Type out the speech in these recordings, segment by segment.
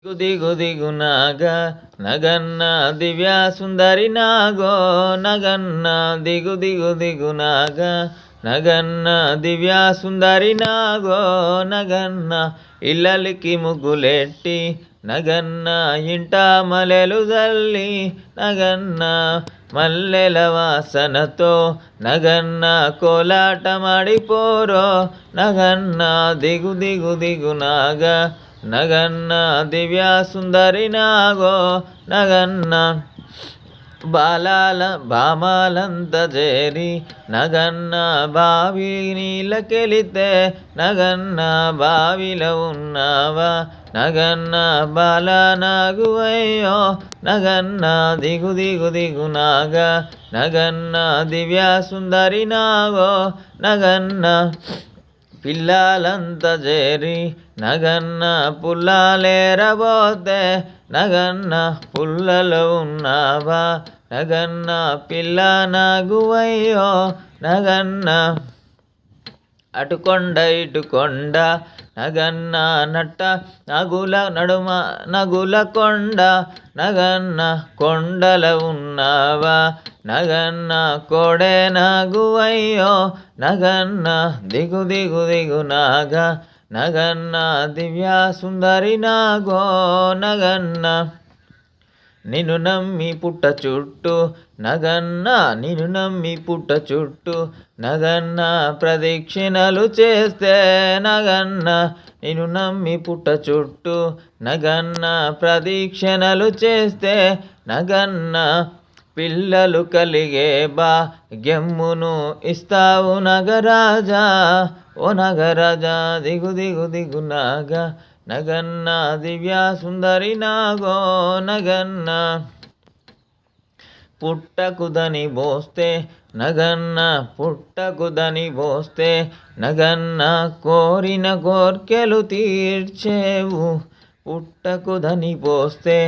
దిగు దిగు దిగు నాగా నగన్న దివ్య సుందరి నాగో నగన్న దిగు దిగు దిగు నాగా నగన్న దివ్య సుందరి నాగో నగన్న ఇల్లలికి ముగ్గులెట్టి నగన్న ఇంట మలెలు జల్లి నగన్న మల్లెల వాసనతో నగన్న కోలాటమాడిపోరో నగన్న దిగు దిగు దిగు నాగా నగన్న దివ్య సుందరి నాగో నగన్న బామాలంత చేరి నగన్న బావి నీళ్ళకెళితే నగన్న బావిలో ఉన్నావా నగన్న బాల నాగువయ్యో నగన్న దిగు దిగు దిగు నాగా నగన్న దివ్య సుందరి నాగో నగన్న పిల్లలంత చేరి నగన్న పుల్లలేరబోతే నగన్న పుల్లలో ఉన్నావా నగన్న పిల్ల నాగువయ్యో నగన్న అటుకొండ ఇటుకొండ నగన్న నట్ట నగుల నడుమ నగుల కొండ నగన్న కొండల ఉన్నావా నగన్న కోడే నాగువయ్యో నగన్న దిగు దిగు దిగు నాగా నగన్న దివ్య సుందరి నాగో నగన్న నిన్ను నమ్మి పుట్ట చుట్టూ నగన్న నిన్ను నమ్మి పుట్ట చుట్టూ నగన్న ప్రదక్షిణలు చేస్తే నగన్న నిన్ను నమ్మి పుట్ట చుట్టూ నగన్న ప్రదక్షిణలు చేస్తే నగన్న పిల్లలు కలిగే భాగ్యమును ఇస్తావు నగరాజా ఓ నగరాజా దిగు దిగు దిగు నాగా నగన్న దివ్య సుందరి నాగో నగన్న పుట్టకుదని బోస్తే నగన్న పుట్టకుదని బోస్తే నగన్న కోరిన కోర్కెలు తీర్చేవు పుట్టకుదని పోస్తే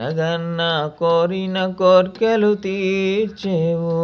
నగన్న కోరిన కోర్కెలు తీర్చేవు.